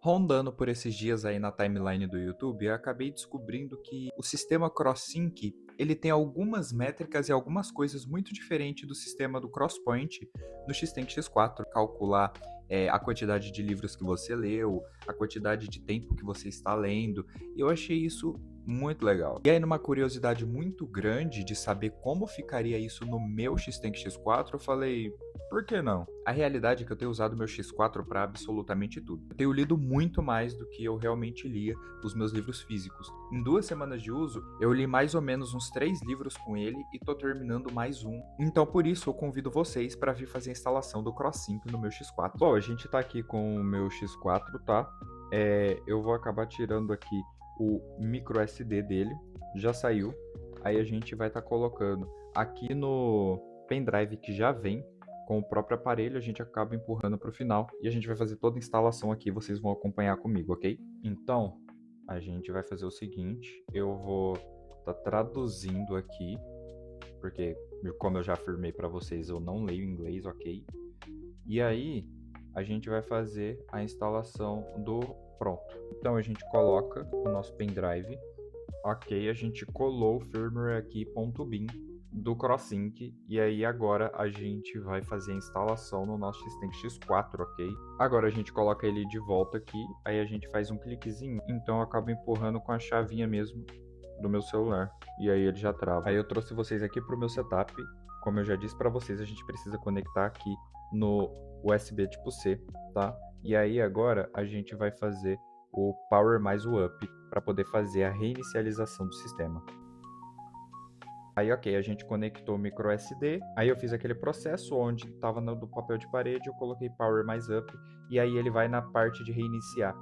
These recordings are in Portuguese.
Rondando por esses dias aí na timeline do YouTube, eu acabei descobrindo que o sistema CrossSync, ele tem algumas métricas e algumas coisas muito diferentes do sistema do CrossPoint no Xtend X4. Calcular a quantidade de livros que você leu, a quantidade de tempo que você está lendo. E eu achei isso muito legal. E aí, numa curiosidade muito grande de saber como ficaria isso no meu Xtend X4, eu falei, por que não? A realidade é que eu tenho usado meu X4 para absolutamente tudo. Eu tenho lido muito mais do que eu realmente lia os meus livros físicos. Em 2 semanas de uso, eu li mais ou menos uns 3 livros com ele e tô terminando mais um. Então, por isso, eu convido vocês para vir fazer a instalação do CrossSync no meu X4. Bom, a gente tá aqui com o meu X4, tá? Eu vou acabar tirando aqui o micro SD dele, já saiu. Aí a gente vai estar colocando aqui no pendrive que já vem com o próprio aparelho, a gente acaba empurrando para o final e a gente vai fazer toda a instalação aqui, vocês vão acompanhar comigo, ok? Então, a gente vai fazer o seguinte, eu vou estar traduzindo aqui, porque como eu já afirmei para vocês, eu não leio inglês, ok? E aí, a gente vai fazer a instalação do pronto. Então, a gente coloca o nosso pendrive, ok, a gente colou o firmware aqui, .bin, do CrossSync, e aí agora a gente vai fazer a instalação no nosso Xtend X4, ok? Agora a gente coloca ele de volta aqui, aí a gente faz um cliquezinho, então eu acabo empurrando com a chavinha mesmo do meu celular, e aí ele já trava. Aí eu trouxe vocês aqui para o meu setup, como eu já disse para vocês, a gente precisa conectar aqui no USB tipo C, tá? E aí agora a gente vai fazer o Power mais o Up para poder fazer a reinicialização do sistema. Aí, ok, a gente conectou o micro SD, aí eu fiz aquele processo onde estava no do papel de parede, eu coloquei Power mais Up, e aí ele vai na parte de reiniciar.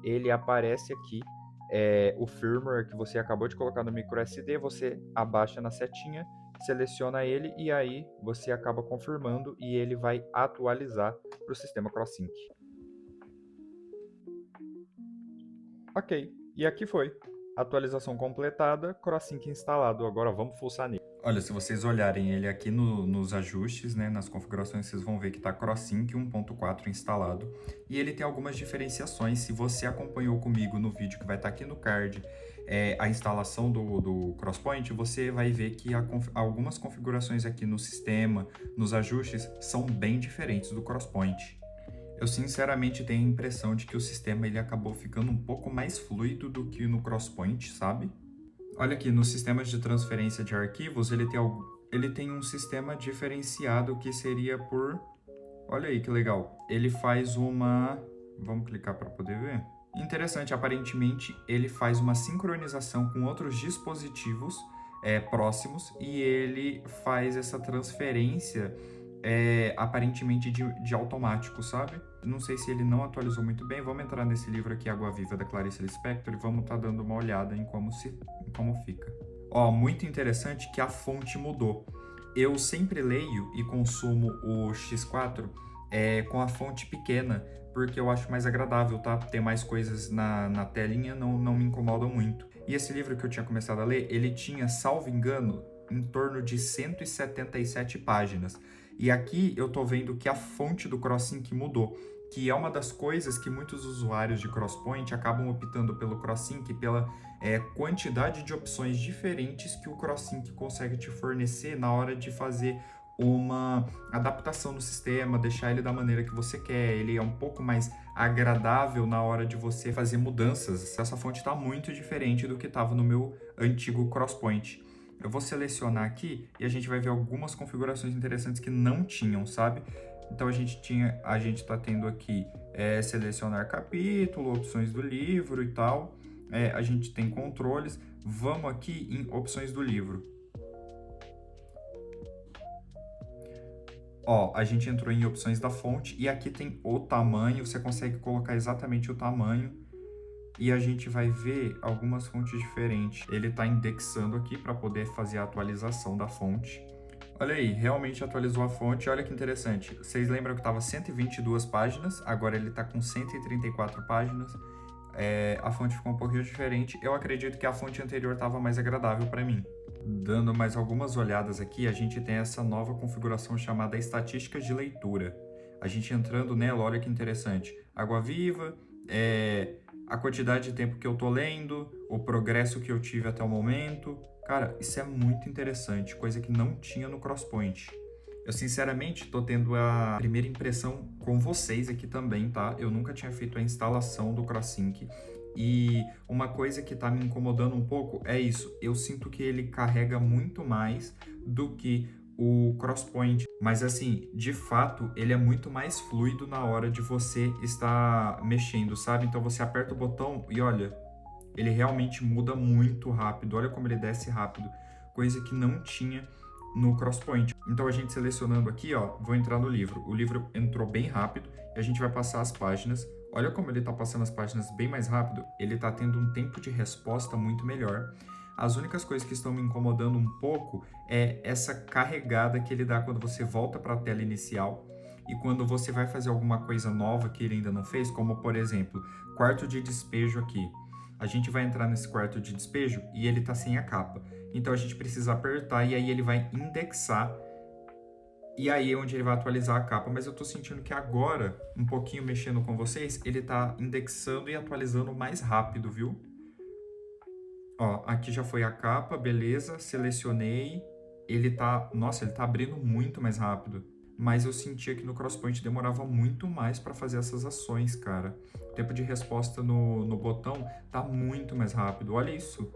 Ele aparece aqui, o firmware que você acabou de colocar no micro SD, você abaixa na setinha, seleciona ele, e aí você acaba confirmando, e ele vai atualizar para o sistema CrossSync. Ok, e aqui foi. Atualização completada, CrossSync instalado. Agora vamos fuçar nele. Olha, se vocês olharem ele aqui nos ajustes, né, nas configurações, vocês vão ver que está CrossSync 1.4 instalado. E ele tem algumas diferenciações. Se você acompanhou comigo no vídeo que vai estar aqui no card, a instalação do CrossPoint, você vai ver que algumas configurações aqui no sistema, nos ajustes, são bem diferentes do CrossPoint. Eu sinceramente tenho a impressão de que o sistema ele acabou ficando um pouco mais fluido do que no CrossPoint, sabe? Olha aqui, nos sistemas de transferência de arquivos, ele tem um sistema diferenciado que seria por... Olha aí que legal. Ele faz uma... Vamos clicar para poder ver? Interessante, aparentemente ele faz uma sincronização com outros dispositivos próximos e ele faz essa transferência aparentemente de automático, sabe? Não sei se ele não atualizou muito bem. Vamos entrar nesse livro aqui, Água Viva, da Clarice Lispector, e vamos estar dando uma olhada em como fica. Ó, muito interessante que a fonte mudou. Eu sempre leio e consumo o X4 com a fonte pequena, porque eu acho mais agradável, tá? Ter mais coisas na telinha não me incomodam muito. E esse livro que eu tinha começado a ler, ele tinha, salvo engano, em torno de 177 páginas. E aqui eu tô vendo que a fonte do CrossSync mudou, que é uma das coisas que muitos usuários de CrossPoint acabam optando pelo CrossSync pela quantidade de opções diferentes que o CrossSync consegue te fornecer na hora de fazer uma adaptação do sistema, deixar ele da maneira que você quer. Ele é um pouco mais agradável na hora de você fazer mudanças. Essa fonte está muito diferente do que estava no meu antigo CrossPoint. Eu vou selecionar aqui e a gente vai ver algumas configurações interessantes que não tinham, sabe? Então a gente está tendo aqui selecionar capítulo, opções do livro e tal. A gente tem controles. Vamos aqui em opções do livro. Ó, a gente entrou em opções da fonte e aqui tem o tamanho, você consegue colocar exatamente o tamanho e a gente vai ver algumas fontes diferentes. Ele está indexando aqui para poder fazer a atualização da fonte. Olha aí, realmente atualizou a fonte, olha que interessante. Vocês lembram que estava 122 páginas, agora ele está com 134 páginas. A fonte ficou um pouquinho diferente. Eu acredito que a fonte anterior estava mais agradável para mim. Dando mais algumas olhadas aqui, a gente tem essa nova configuração chamada estatísticas de leitura. A gente entrando nela, olha que interessante. Água Viva, a quantidade de tempo que eu tô lendo, o progresso que eu tive até o momento. Cara, isso é muito interessante, coisa que não tinha no Crosspoint. Eu, sinceramente, tô tendo a primeira impressão com vocês aqui também, tá? Eu nunca tinha feito a instalação do CrossSync. E uma coisa que tá me incomodando um pouco é isso. Eu sinto que ele carrega muito mais do que o Crosspoint. Mas, assim, de fato, ele é muito mais fluido na hora de você estar mexendo, sabe? Então, você aperta o botão e, olha, ele realmente muda muito rápido. Olha como ele desce rápido. Coisa que não tinha no Crosspoint. Então, a gente selecionando aqui, ó, vou entrar no livro. O livro entrou bem rápido e a gente vai passar as páginas. Olha como ele está passando as páginas bem mais rápido. Ele está tendo um tempo de resposta muito melhor. As únicas coisas que estão me incomodando um pouco é essa carregada que ele dá quando você volta para a tela inicial e quando você vai fazer alguma coisa nova que ele ainda não fez, como, por exemplo, quarto de despejo aqui. A gente vai entrar nesse quarto de despejo e ele está sem a capa. Então, a gente precisa apertar e aí ele vai indexar. E aí é onde ele vai atualizar a capa. Mas eu tô sentindo que agora, um pouquinho mexendo com vocês, ele tá indexando e atualizando mais rápido, viu? Ó, aqui já foi a capa, beleza. Selecionei. Ele tá... Nossa, ele tá abrindo muito mais rápido. Mas eu sentia que no Crosspoint demorava muito mais para fazer essas ações, cara. O tempo de resposta no botão tá muito mais rápido. Olha isso.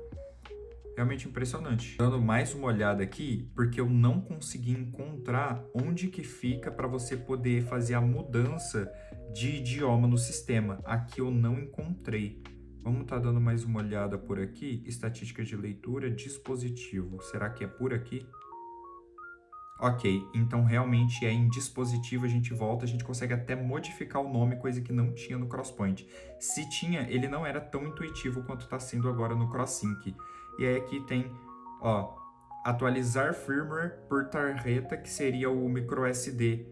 Realmente impressionante. Dando mais uma olhada aqui, porque eu não consegui encontrar onde que fica para você poder fazer a mudança de idioma no sistema. Aqui eu não encontrei. Vamos estar dando mais uma olhada por aqui. Estatística de leitura, dispositivo. Será que é por aqui? Ok, então realmente é em dispositivo, a gente volta, a gente consegue até modificar o nome, coisa que não tinha no Crosspoint. Se tinha, ele não era tão intuitivo quanto está sendo agora no CrossSync. E aí aqui tem, ó, atualizar firmware por tarjeta, que seria o microSD.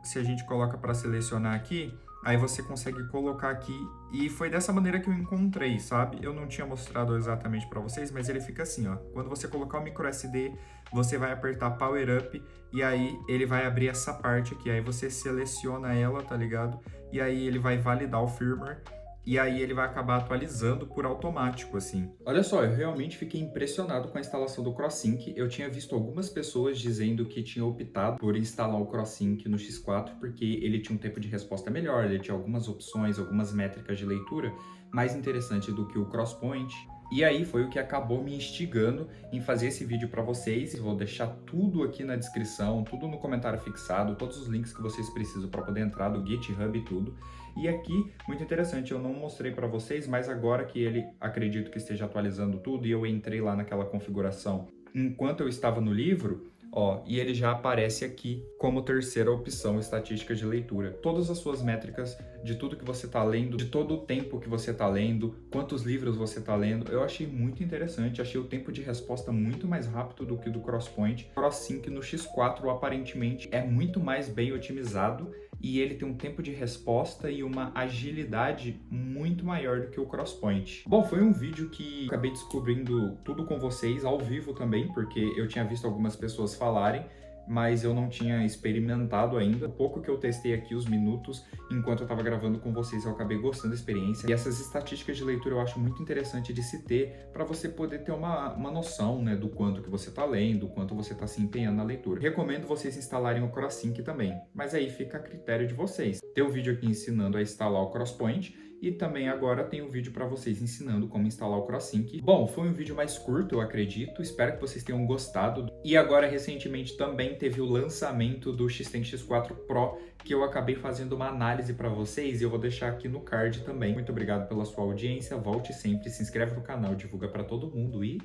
Se a gente coloca para selecionar aqui, aí você consegue colocar aqui, e foi dessa maneira que eu encontrei, sabe? Eu não tinha mostrado exatamente para vocês, mas ele fica assim, ó. Quando você colocar o microSD, você vai apertar Power Up, e aí ele vai abrir essa parte aqui. Aí você seleciona ela, tá ligado? E aí ele vai validar o firmware, e aí ele vai acabar atualizando por automático, assim. Olha só, eu realmente fiquei impressionado com a instalação do CrossSync. Eu tinha visto algumas pessoas dizendo que tinham optado por instalar o CrossSync no X4 porque ele tinha um tempo de resposta melhor, ele tinha algumas opções, algumas métricas de leitura mais interessantes do que o Crosspoint. E aí foi o que acabou me instigando em fazer esse vídeo para vocês. Vou deixar tudo aqui na descrição, tudo no comentário fixado, todos os links que vocês precisam para poder entrar do GitHub e tudo. E aqui, muito interessante, eu não mostrei para vocês, mas agora que ele, acredito que esteja atualizando tudo, e eu entrei lá naquela configuração enquanto eu estava no livro, ó, e ele já aparece aqui como terceira opção, estatística de leitura. Todas as suas métricas de tudo que você está lendo, de todo o tempo que você está lendo, quantos livros você está lendo, eu achei muito interessante. Achei o tempo de resposta muito mais rápido do que do Crosspoint. O CrossSync no X4 aparentemente é muito mais bem otimizado e ele tem um tempo de resposta e uma agilidade muito maior do que o Crosspoint. Bom, foi um vídeo que acabei descobrindo tudo com vocês ao vivo também, porque eu tinha visto algumas pessoas falarem, mas eu não tinha experimentado ainda. O pouco que eu testei aqui, os minutos, enquanto eu estava gravando com vocês, eu acabei gostando da experiência. E essas estatísticas de leitura eu acho muito interessante de se ter, para você poder ter uma noção, né, do quanto que você está lendo, do quanto você está se empenhando na leitura. Recomendo vocês instalarem o CrossSync também, mas aí fica a critério de vocês. Tem um vídeo aqui ensinando a instalar o Crosspoint, e também agora tem um vídeo para vocês ensinando como instalar o CrossSync. Bom, foi um vídeo mais curto, eu acredito. Espero que vocês tenham gostado. E agora, recentemente, também teve o lançamento do X-Tank X4 Pro, que eu acabei fazendo uma análise para vocês e eu vou deixar aqui no card também. Muito obrigado pela sua audiência. Volte sempre, se inscreve no canal, divulga para todo mundo e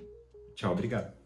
tchau, obrigado.